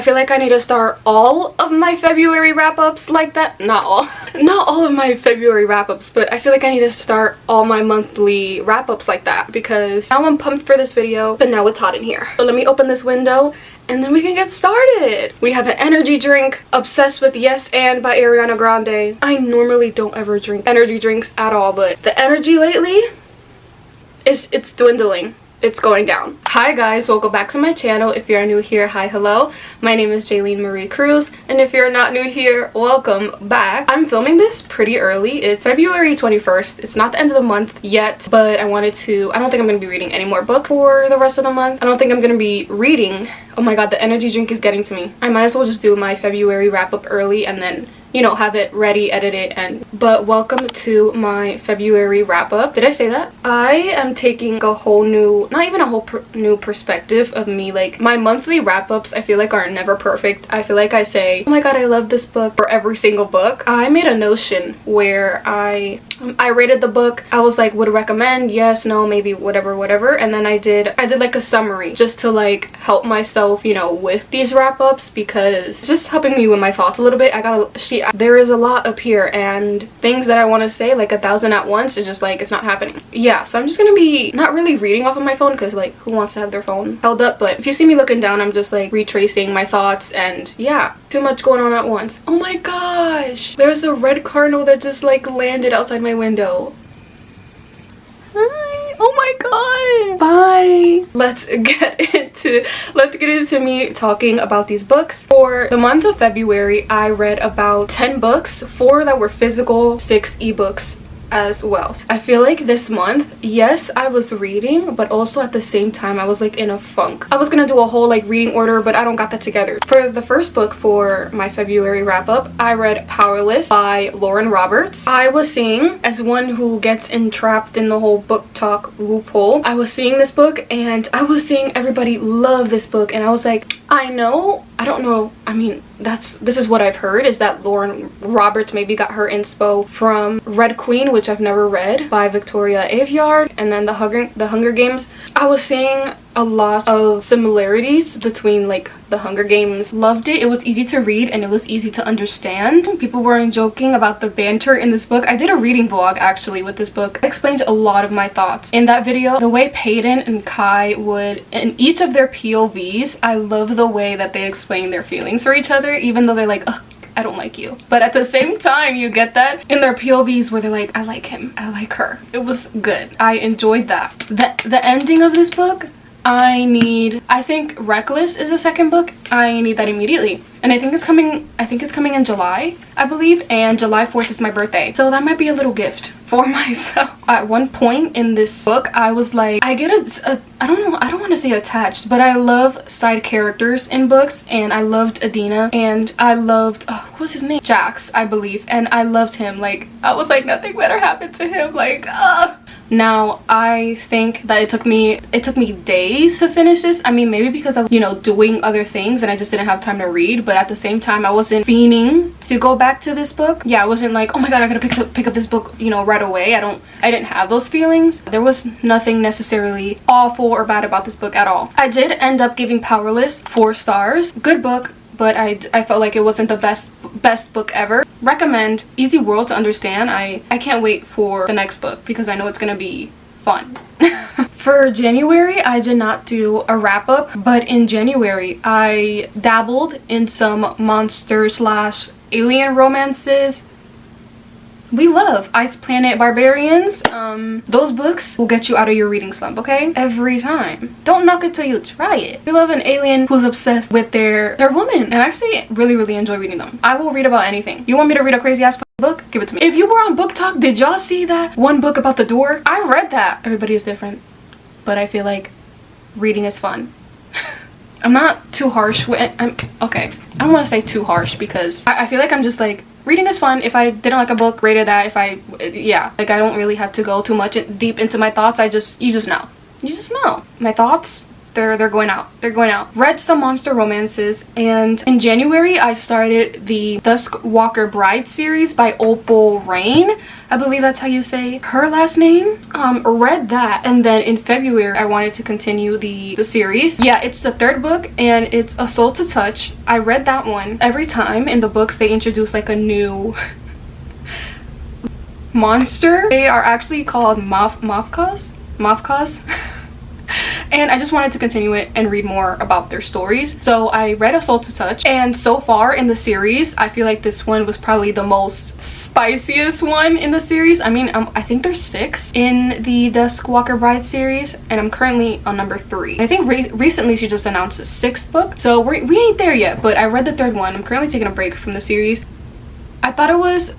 feel like I need to start all of my February wrap-ups like that. Not all of my February wrap-ups, but I feel like I need to start all my monthly wrap-ups like that, because now I'm pumped for this video, but now it's hot in here. So let me open this window and then we can get started. We have an energy drink, Obsessed with Yes and by Ariana Grande. I normally don't ever drink energy drinks at all, but the energy lately it's dwindling. It's going down. Hi guys, welcome back to my channel. If you're new here, hi, hello. My name is Jayleen Marie Cruz, and if you're not new here, welcome back. I'm filming this pretty early. It's February 21st. It's not the end of the month yet, but I don't think I'm gonna be reading any more books for the rest of the month. I don't think I'm gonna be reading. Oh my god, the energy drink is getting to me. I might as well just do my February wrap up early and then, you know, have it ready, edit it, but welcome to my February wrap up. Did I say that? I am taking a whole new, not even a whole new perspective of me. Like, my monthly wrap ups, I feel like are never perfect. I feel like I say, oh my god, I love this book for every single book. I made a notion where I rated the book. I was like, would recommend, yes, no, maybe, whatever, and then I did like a summary just to like help myself, you know, with these wrap ups, because it's just helping me with my thoughts a little bit. There is a lot up here, and things that I want to say like 1,000 at once is just like, it's not happening. Yeah, so I'm just gonna be not really reading off of my phone, because like, who wants to have their phone held up? But if you see me looking down, I'm just like retracing my thoughts, and yeah, too much going on at once. Oh my gosh, there's a red cardinal that just like landed outside my window. Hi. Oh my god. Bye. Let's get into me talking about these books. For the month of February, I read about 10 books, 4 that were physical, 6 ebooks as well. I feel like this month, yes, I was reading, but also at the same time I was like in a funk. I was gonna do a whole like reading order, but I don't got that together. For the first book for my February wrap up, I read Powerless by Lauren Roberts. I was seeing, as one who gets entrapped in the whole book talk loophole, I was seeing this book and I was seeing everybody love this book, and I was like, I don't know, I mean, this is what I've heard, is that Lauren Roberts maybe got her inspo from Red Queen, which I've never read, by Victoria Aveyard, and then the Hunger Games. I was seeing a lot of similarities between like the Hunger Games. Loved it. It was easy to read and it was easy to understand. People were joking about the banter in this book. I did a reading vlog actually with this book. I explained a lot of my thoughts in that video. The way Peyton and Kai would, in each of their POVs, I love the way that they explain their feelings for each other, even though they're like, ugh, I don't like you. But at the same time, you get that in their POVs where they're like, I like him, I like her. It was good. I enjoyed that. The ending of this book, I think Reckless is the second book. I need that immediately. And I think it's coming in July, I believe, and July 4th is my birthday. So that might be a little gift for myself. At one point in this book, I was like, I don't want to say attached, but I love side characters in books, and I loved Adina, and I loved, what was his name? Jax, I believe, and I loved him. Like, I was like, nothing better happened to him, like, Now, I think that it took me days to finish this. I mean, maybe because I was, you know, doing other things and I just didn't have time to read, but at the same time, I wasn't fiending to go back to this book. Yeah, I wasn't like, oh my god, I gotta pick up this book, you know, right away. I didn't have those feelings. There was nothing necessarily awful or bad about this book at all. I did end up giving Powerless 4 stars. Good book, but I felt like it wasn't the best book ever. Recommend. Easy world to understand. I can't wait for the next book because I know it's gonna be fun. For January, I did not do a wrap up, but in January I dabbled in some monster / alien romances. We love Ice Planet Barbarians. Those books will get you out of your reading slump, okay? Every time. Don't knock it till you try it. We love an alien who's obsessed with their woman, and I actually really enjoy reading them. I will read about anything. You want me to read a crazy ass book? Give it to me. If you were on Book Talk, did y'all see that one book about the door? I read that. Everybody is different, but I feel like reading is fun. I'm not too harsh with it. Okay, I don't want to say too harsh, because I feel like I'm just like, reading is fun. If I didn't like a book, rated that. Yeah, like I don't really have to go too much deep into my thoughts. You just know my thoughts They're going out. They're going out. Read some monster romances, and in January I started the Dusk Walker Bride series by Opal Rain. I believe that's how you say her last name. Read that, and then in February I wanted to continue the series. Yeah, it's the third book, and it's A Soul to Touch. I read that one. Every time in the books they introduce like a new monster. They are actually called Mafkas. And I just wanted to continue it and read more about their stories. So I read A Soul to Touch, and so far in the series I feel like this one was probably the most spiciest one in the series. I mean, I think there's 6 in the Dusk Walker Bride series, and I'm currently on number 3. I think recently she just announced a 6th book, so we ain't there yet, but I read the 3rd one. I'm currently taking a break from the series. I thought it was,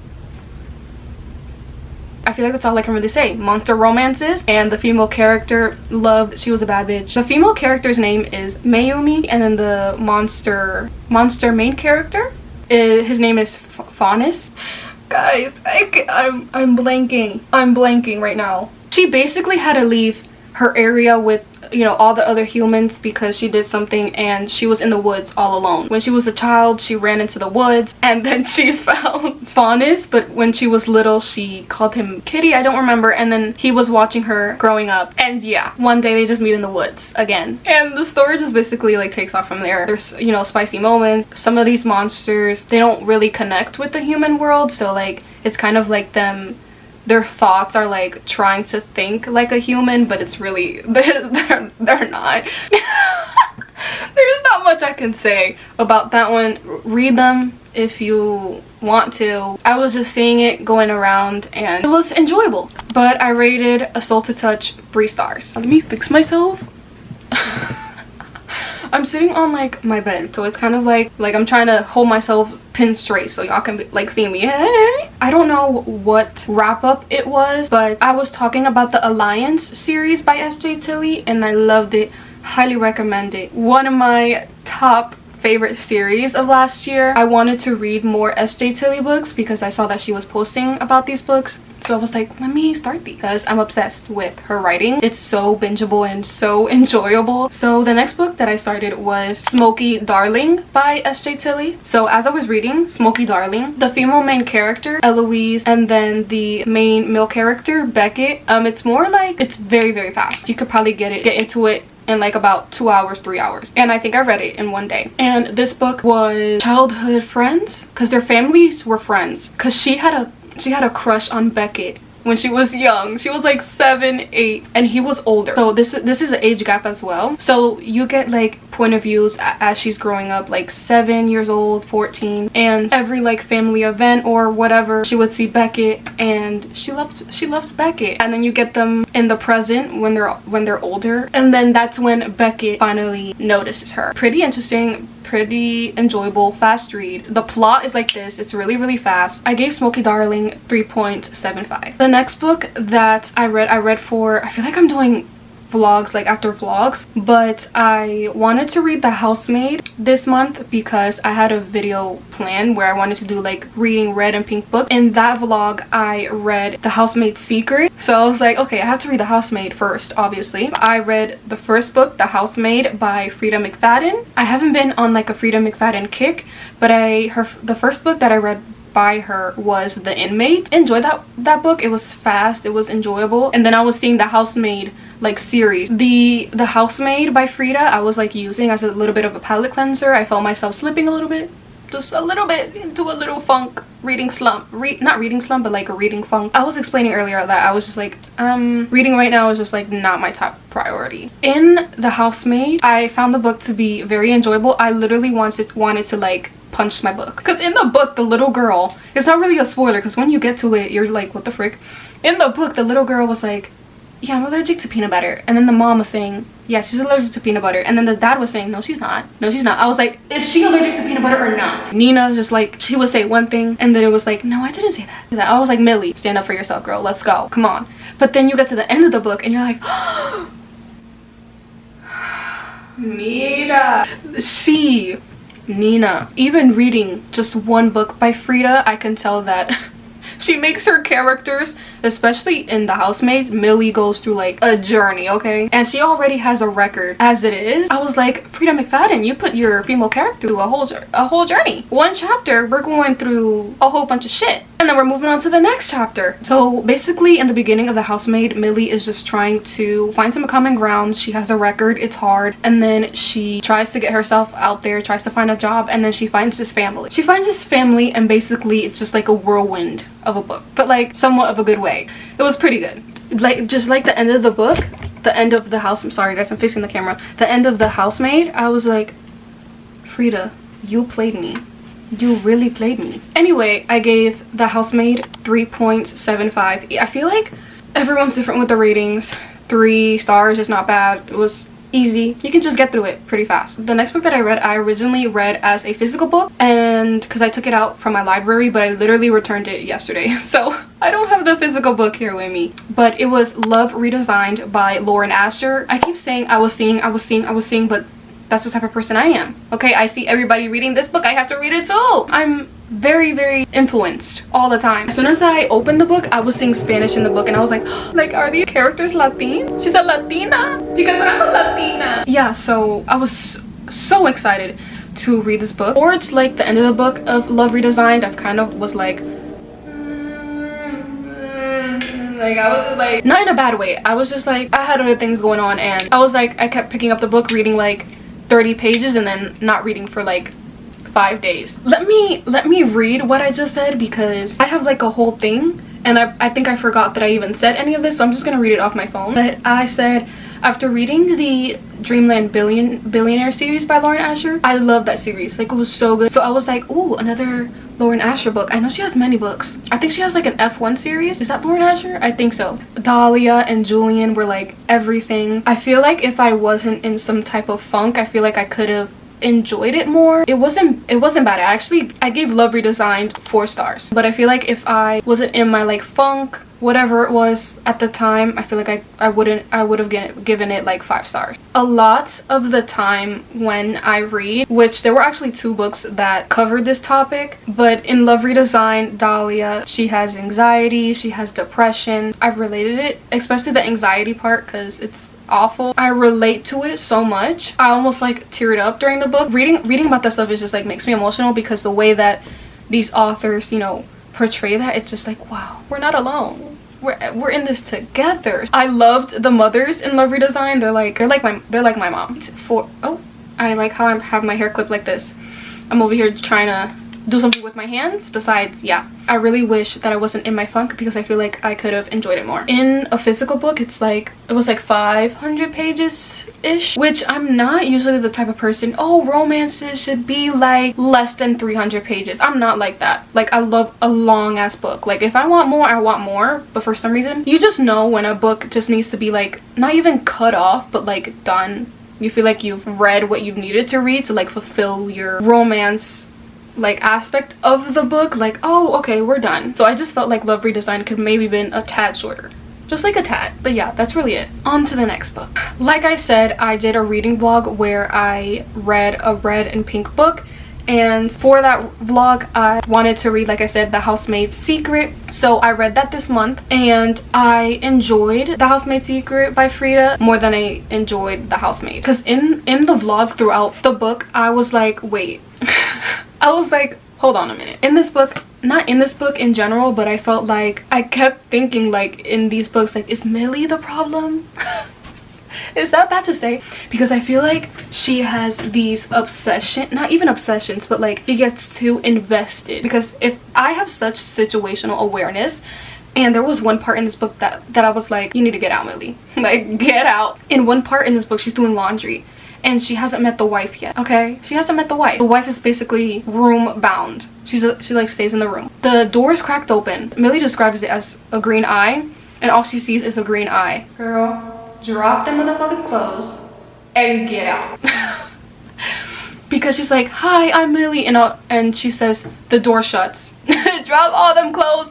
I feel like that's all I can really say. Monster romances, and the female character loved, she was a bad bitch. The female character's name is Mayumi, and then the monster main character, his name is Faunus. Guys, I'm blanking right now. She basically had to leave her area with, you know, all the other humans because she did something, and she was in the woods all alone. When she was a child, she ran into the woods, and then she found Faunus, but when she was little she called him Kitty, I don't remember, and then he was watching her growing up, and yeah, one day they just meet in the woods again, and the story just basically like takes off from there. There's, you know, spicy moments. Some of these monsters, they don't really connect with the human world, so like it's kind of like their thoughts are like trying to think like a human, but it's really they're not. There's not much I can say about that one. Read them if you want to. I was just seeing it going around and it was enjoyable, but I rated A Soul to Touch 3 stars. Let me fix myself. I'm sitting on like my bed, so it's kind of like I'm trying to hold myself pinned straight so y'all can be, like see me. Hey! I don't know what wrap up it was, but I was talking about the Alliance series by S.J. Tilly, and I loved it. Highly recommend it. One of my top favorite series of last year. I wanted to read more S.J. Tilly books because I saw that she was posting about these books. So I was like, let me start these because I'm obsessed with her writing. It's so bingeable and so enjoyable. So the next book that I started was Smoky Darling by S.J. Tilly. So as I was reading Smoky Darling, the female main character, Eloise, and then the main male character, Beckett, it's more like, it's very, very fast. You could probably get into it in like about 2 hours, 3 hours, and I think I read it in one day. And this book was childhood friends, because their families were friends, because she had a crush on Beckett when she was young. She was like 7, 8, and he was older. So this is an age gap as well. So you get like point of views as she's growing up, like 7 years old, 14, and every like family event or whatever, she would see Beckett, and she loved Beckett. And then you get them in the present when they're older, and then that's when Beckett finally notices her. Pretty interesting, pretty enjoyable, fast read. The plot is like this. It's really, really fast. I gave Smoky Darling 3.75. The next book that I read for, I feel like I'm doing vlogs like after vlogs, but I wanted to read The Housemaid this month because I had a video plan where I wanted to do like reading red and pink books. In that vlog I read The Housemaid's Secret, so I was like, okay, I have to read The Housemaid first, obviously. I read the first book, The Housemaid by Freida McFadden. I haven't been on like a Freida McFadden kick, but the first book that I read by her was The Inmate. Enjoyed that book. It was fast, it was enjoyable. And then I was seeing The Housemaid like series. The Housemaid by Freida I was like using as a little bit of a palate cleanser. I felt myself slipping a little bit, just a little bit, into a little funk, reading slump. Not reading slump, but like a reading funk. I was explaining earlier that I was just like, reading right now is just like not my top priority. In The Housemaid, I found the book to be very enjoyable. I literally wanted to like punch my book, because in the book the little girl, it's not really a spoiler because when you get to it you're like, what the frick. In the book the little girl was like, yeah, I'm allergic to peanut butter, and then the mom was saying, yeah, she's allergic to peanut butter, and then the dad was saying, no she's not, no she's not. I was like, is she allergic to peanut butter or not? Nina just like, she would say one thing and then it was like, no, I didn't say that. I was like, Millie, stand up for yourself, girl, let's go, come on. But then you get to the end of the book and you're like, Mira. Nina. Even reading just one book by Freida, I can tell that she makes her characters especially in The Housemaid, Millie goes through like a journey, okay? And she already has a record as it is. I was like, Ffrieda McFadden, you put your female character through a whole journey. One chapter, we're going through a whole bunch of shit. And then we're moving on to the next chapter. So basically in the beginning of The Housemaid, Millie is just trying to find some common ground. She has a record, it's hard. And then she tries to get herself out there, tries to find a job, and then she finds this family. She finds this family and basically it's just like a whirlwind of a book, but like somewhat of a good way. It was pretty good. Like just like the end of the book, the end of the house, I'm sorry guys, I'm fixing the camera. The end of The Housemaid, I was like, Ffrieda, you played me. You really played me. Anyway, I gave The Housemaid 3.75. I feel like everyone's different with the ratings. 3 stars is not bad. It was easy. You can just get through it pretty fast. The next book that I read, I originally read as a physical book, and because I took it out from my library, but I literally returned it yesterday. So I don't have the physical book here with me. But it was Love Redesigned by Lauren Asher. I keep saying I was seeing, but that's the type of person I am. Okay, I see everybody reading this book, I have to read it too. I'm very influenced all the time. As soon as I opened the book, I was seeing Spanish in the book and I was like, are these characters Latin? She's a Latina because I'm a Latina. Yeah, so I was so excited to read this book. Towards like the end of the book of Love Redesigned, I kind of was like I was like, not in a bad way. I was just like, I had other things going on and I was like, I kept picking up the book, reading like 30 pages and then not reading for like 5 days. Let me read what I just said because I have like a whole thing and I think I forgot that I even said any of this, so I'm just gonna read it off my phone. But I said, after reading the Dreamland Billionaire series by Lauren Asher, I love that series. Like, it was so good. So I was like, ooh, another Lauren Asher book. I know she has many books. I think she has like an F1 series. Is that Lauren Asher? I think so. Dahlia and Julian were like everything. I feel like if I wasn't in some type of funk, I feel like I could have enjoyed it more. It wasn't bad. I gave Love Redesigned 4 stars, but I feel like if I wasn't in my like funk, whatever it was at the time, I feel like I would have given it like 5 stars. A lot of the time when I read, which there were actually 2 books that covered this topic, but in Love Redesigned, Dahlia, she has anxiety, she has depression. I related it, especially the anxiety part, because it's awful. I relate to it so much. I almost like teared up during the book. Reading about that stuff is just like makes me emotional because the way that these authors, you know, portray that, it's just like, wow, we're not alone. We're in this together. I loved the mothers in Love Redesigned. They're like my mom. I like how I have my hair clipped like this. I'm over here trying to do something with my hands. Besides, yeah, I really wish that I wasn't in my funk because I feel like I could have enjoyed it more. In a physical book, it was like 500 pages ish, which I'm not usually the type of person, oh, romances should be like less than 300 pages. I'm not like that. Like, I love a long ass book. Like, if I want more, I want more. But for some reason, you just know when a book just needs to be like not even cut off, but like done. You feel like you've read what you needed to read to like fulfill your romance like aspect of the book. Like, oh, okay, we're done. So I just felt like Love Redesigned could maybe been a tad shorter, just like a tad. But yeah, that's really it. On to the next book. Like I said, I did a reading vlog where I read a red and pink book, and for that vlog I wanted to read, like I said, The Housemaid's Secret. So I read that this month and I enjoyed The Housemaid's Secret by Ffrieda more than I enjoyed The Housemaid, because in the vlog throughout the book I was like, wait, I was like, hold on a minute. In this book, not in this book in general, but I felt like I kept thinking like in these books, like, is Millie the problem? Is that bad to say? Because I feel like she has these not even obsessions, but like she gets too invested. Because if I have such situational awareness, and there was one part in this book that I was like, you need to get out, Millie. Like, get out. In one part in this book, she's doing laundry and she hasn't met the wife yet. Okay, she hasn't met the wife. The wife is basically room bound. She like stays in the room. The door is cracked open. Millie describes it as a green eye, and all she sees is a green eye. Girl, drop them motherfucking clothes and get out. Because she's like, hi, I'm Millie, and she says the door shuts. Drop all them clothes.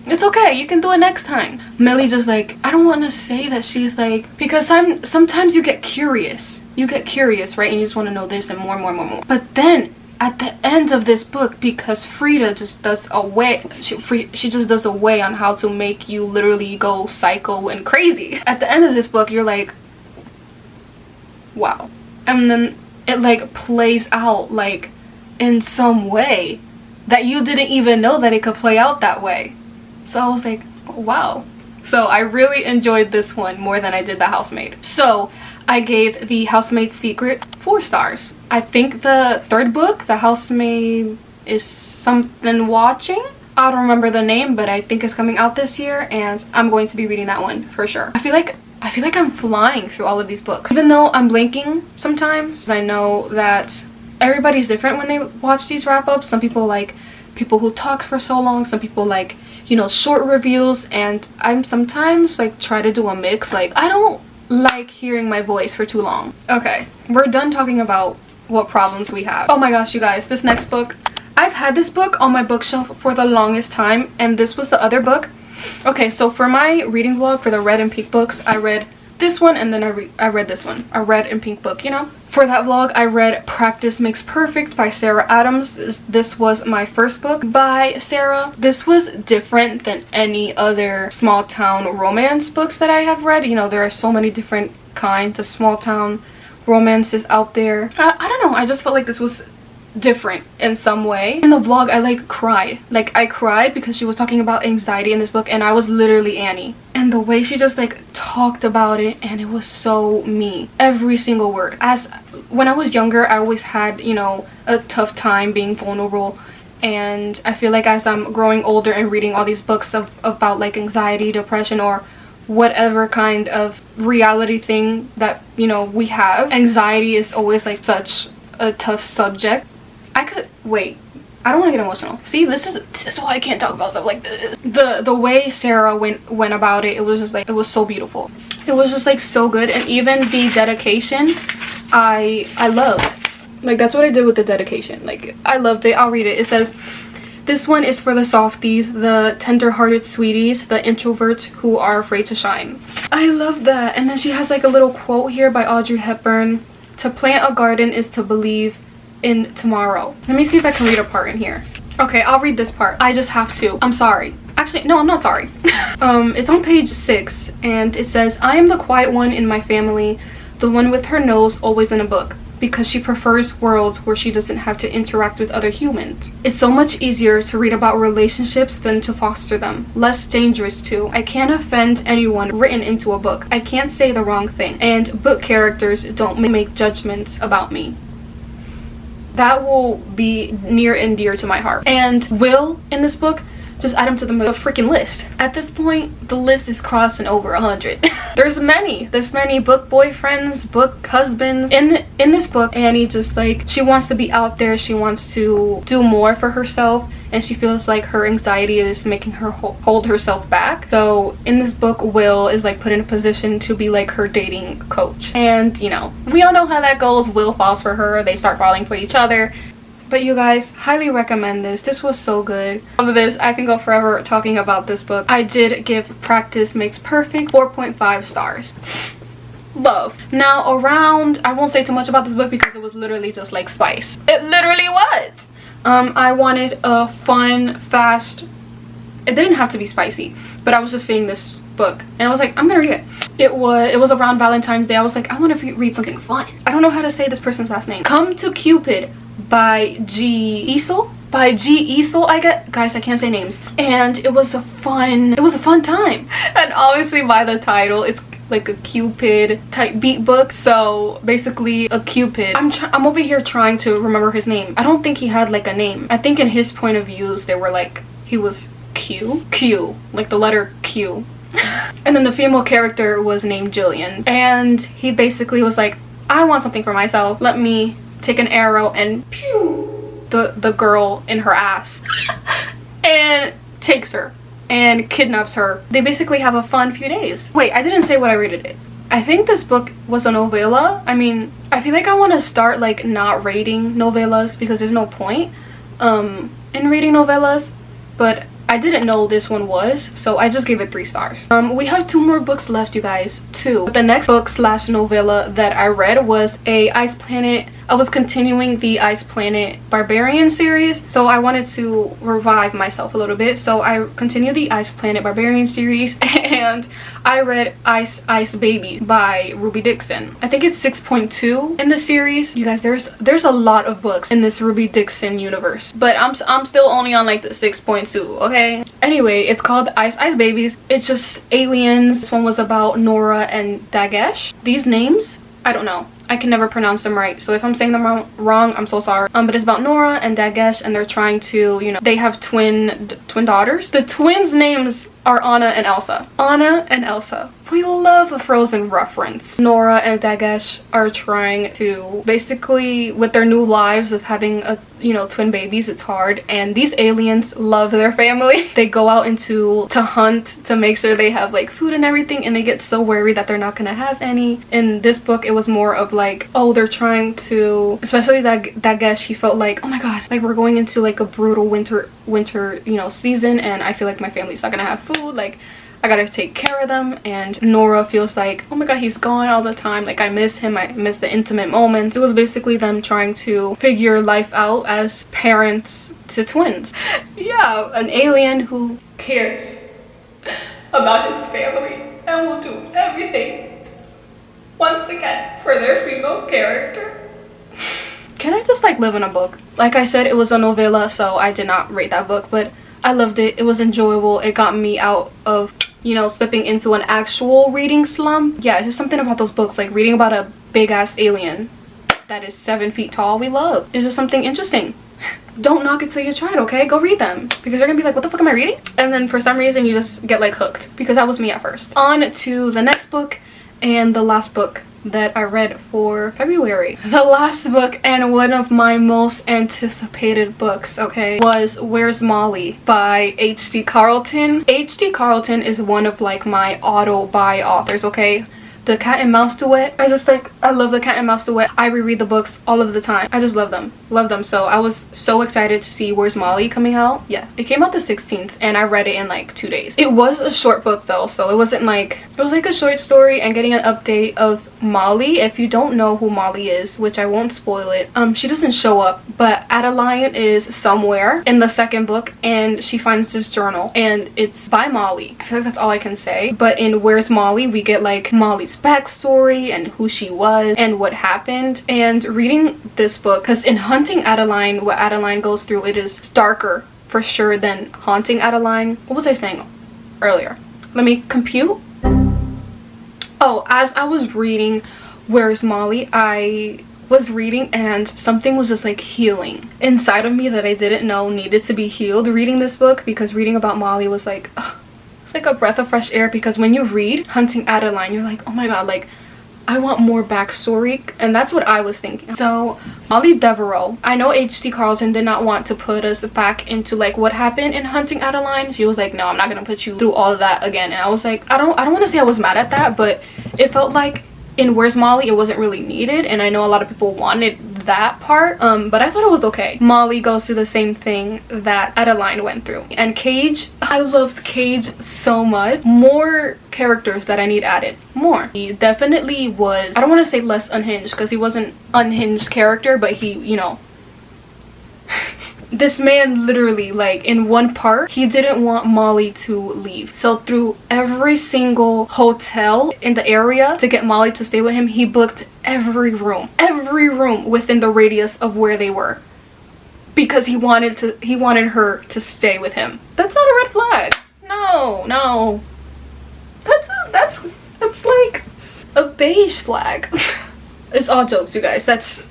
It's okay, you can do it next time. Millie just like, I don't want to say that she's like, because sometimes you get curious. You get curious, right? And you just want to know this and more. But then at the end of this book, because Frida just does a way, she just does a way on how to make you literally go psycho and crazy. At the end of this book, you're like, wow. And then it like plays out like in some way that you didn't even know that it could play out that way. So I was like, oh, wow. So I really enjoyed this one more than I did The Housemaid. So I gave The Housemaid's Secret 4 stars. I think the third book, The Housemaid is something watching. I don't remember the name, but I think it's coming out this year, and I'm going to be reading that one for sure. I feel like I'm flying through all of these books. Even though I'm blinking sometimes, I know that everybody's different when they watch these wrap-ups. Some people like people who talk for so long, some people like, you know, short reviews, and I'm sometimes like try to do a mix. Like, I don't like hearing my voice for too long. Okay, we're done talking about what problems we have. Oh my gosh, you guys, this next book, I've had this book on my bookshelf for the longest time, and this was the other book. Okay, so for my reading vlog for the red and pink books, I read this one, and then I read this one, a red and pink book, you know. For that vlog, I read Practice Makes Perfect by Sarah Adams. This was my first book by Sarah. This was different than any other small town romance books that I have read. You know, there are so many different kinds of small town romances out there. I don't know, I just felt like this was different in some way. In the vlog, I like cried. Like, I cried because she was talking about anxiety in this book, and I was literally Annie. And the way she just like talked about it, and it was so me. Every single word. As when I was younger, I always had, you know, a tough time being vulnerable, and I feel like as I'm growing older and reading all these books about like anxiety, depression, or whatever kind of reality thing that, you know, we have, anxiety is always like such a tough subject. Wait, I don't want to get emotional. See, this is why I can't talk about stuff like this. The way Sarah went about it, it was just like, it was so beautiful. It was just like so good. And even the dedication, I loved. Like, that's what I did with the dedication. Like, I loved it. I'll read it. It says, "This one is for the softies, the tender-hearted sweeties, the introverts who are afraid to shine." I love that. And then she has like a little quote here by Audrey Hepburn. "To plant a garden is to believe in tomorrow." Let me see if I can read a part in here. Okay, I'll read this part. I just have to. I'm sorry. Actually, no, I'm not sorry. It's on page 6, and it says, "I am the quiet one in my family, the one with her nose always in a book, because she prefers worlds where she doesn't have to interact with other humans. It's so much easier to read about relationships than to foster them. Less dangerous too. I can't offend anyone written into a book. I can't say the wrong thing. And book characters don't make judgments about me." That will be near and dear to my heart. And Will in this book, just add him to the freaking list. At this point, the list is crossing over 100. There's many book boyfriends, book husbands in this book. Annie just like, she wants to be out there, she wants to do more for herself, and she feels like her anxiety is making her hold herself back. So in this book, Will is like put in a position to be like her dating coach, and you know, we all know how that goes. Will falls for her, they start falling for each other. But you guys, highly recommend this. This was so good. Over this, I can go forever talking about this book. I did give Practice Makes Perfect 4.5 stars. Love. Now around, I won't say too much about this book because it was literally just like spice. It literally was. I wanted a fun, fast, it didn't have to be spicy, but I was just seeing this book and I was like, I'm gonna read it. It was around Valentine's Day. I was like, I want to read something fun. I don't know how to say this person's last name. Come to Cupid by J.Email. By J.Email, guys, I can't say names. And it was a fun time. And obviously by the title, it's like a Cupid type beat book. So basically a Cupid. I'm over here trying to remember his name. I don't think he had like a name. I think in his point of views, they were like, he was Q, like the letter Q. And then the female character was named Jillian. And he basically was like, I want something for myself. Let me take an arrow and pew the girl in her ass. And takes her and kidnaps her. They basically have a fun few days. Wait, I didn't say what I rated it. I think this book was a novella. I mean, I feel like I want to start like not rating novellas because there's no point in reading novellas, but I didn't know this one was, so I just gave it 3 stars. We have 2 more books left, you guys. 2. The next book / novella that I read was A Ice Planet I was continuing the Ice Planet Barbarian series, so I wanted to revive myself a little bit. So I continued the Ice Planet Barbarian series and I read Ice Babies by Ruby Dixon. I think it's 6.2 in the series. You guys, there's a lot of books in this Ruby Dixon universe, but I'm still only on like the 6.2, okay? Anyway, it's called Ice Babies. It's just aliens. This one was about Nora and Dagesh. These names, I don't know. I can never pronounce them right, so if I'm saying them wrong, I'm so sorry. But it's about Nora and Dagesh, and they're trying to, you know, they have twin daughters. The twins' names are Anna and Elsa. Anna and Elsa. We love a Frozen reference. Nora and Dagesh are trying to basically, with their new lives of having a, you know, twin babies, it's hard, and these aliens love their family. They go out to hunt to make sure they have like food and everything, and they get so worried that they're not gonna have any. In this book, it was more of like, oh, they're trying to, especially Dagesh, he felt like, oh my god, like we're going into like a brutal winter, you know, season, and I feel like my family's not gonna have food, like I gotta take care of them. And Nora feels like, oh my god, he's gone all the time, like I miss him, I miss the intimate moments. It was basically them trying to figure life out as parents to twins. Yeah, an alien who cares about his family and will do everything once again for their female character. Can I just like live in a book? Like I said, it was a novella, so I did not rate that book, but I loved it. It was enjoyable. It got me out of, you know, slipping into an actual reading slump. Yeah, it's just something about those books, like reading about a big ass alien that is 7 feet tall. We love. It's just something interesting. Don't knock it till you try it, okay? Go read them, because you're gonna be like, what the fuck am I reading? And then for some reason you just get like hooked, because that was me at first. On to the next book, and the last book that I read for February. The last book, and one of my most anticipated books, okay, was Where's Molly by H.D. Carlton. H.D. Carlton is one of like my auto-buy authors, okay? The Cat and Mouse Duet, I love the Cat and Mouse Duet. I reread the books all of the time. I just love them. So I was so excited to see Where's Molly coming out. Yeah, it came out the 16th and I read it in like 2 days. It was a short book though, so it wasn't like, it was like a short story and getting an update of Molly. If you don't know who Molly is, which I won't spoil it, she doesn't show up, but Adeline is somewhere in the second book and she finds this journal and it's by Molly. I feel like that's all I can say. But in Where's Molly, we get like Molly's backstory and who she was and what happened. And reading this book, because in Hunting Adeline, what Adeline goes through, it is darker for sure than Haunting Adeline. What was I saying earlier? Let me compute. Oh, as I was reading Where's Molly, I was reading and something was just like healing inside of me that I didn't know needed to be healed reading this book, because reading about Molly was like, it's like a breath of fresh air. Because when you read Hunting Adeline, you're like, oh my god, like I want more backstory, and that's what I was thinking. So Molly Devereaux, I know H.D. Carlton did not want to put us back into like what happened in Hunting Adeline. She was like, no, I'm not gonna put you through all of that again. And I was like, I don't want to say I was mad at that, but it felt like in Where's Molly it wasn't really needed, and I know a lot of people wanted that part, but I thought it was okay. Molly goes through the same thing that Adeline went through. And Cage, I loved Cage so much. More characters that I need added. More. He definitely was, I don't want to say less unhinged, because he wasn't unhinged character, but he, you know, this man literally, like in one part, he didn't want Molly to leave. So through every single hotel in the area to get Molly to stay with him, he booked every room within the radius of where they were, because he wanted her to stay with him. That's not a red flag. No. That's like a beige flag. It's all jokes, you guys. That's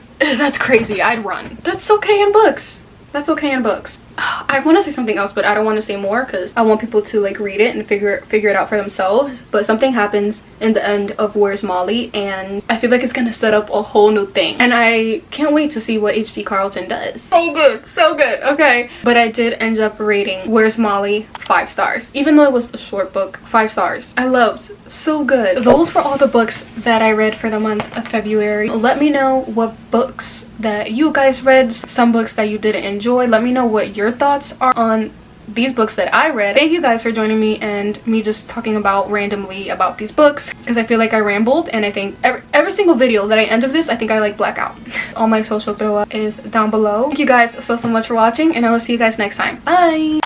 crazy. I'd run. That's okay in books. That's okay in books. I want to say something else, but I don't want to say more because I want people to like read it and figure it out for themselves. But something happens in the end of Where's Molly, and I feel like it's gonna set up a whole new thing, and I can't wait to see what H.D. Carlton does. So good, okay. But I did end up rating Where's Molly 5 stars, even though it was a short book. 5 stars. I loved. So good. Those were all the books that I read for the month of February. Let me know what books that you guys read, some books that you didn't enjoy. Let me know what your thoughts are on these books that I read. Thank you guys for joining me and me just talking about randomly about these books, because I feel like I rambled, and I think every single video that I end of this, I think I like black out. All my social throw up is down below. Thank you guys so much for watching, and I will see you guys next time. Bye.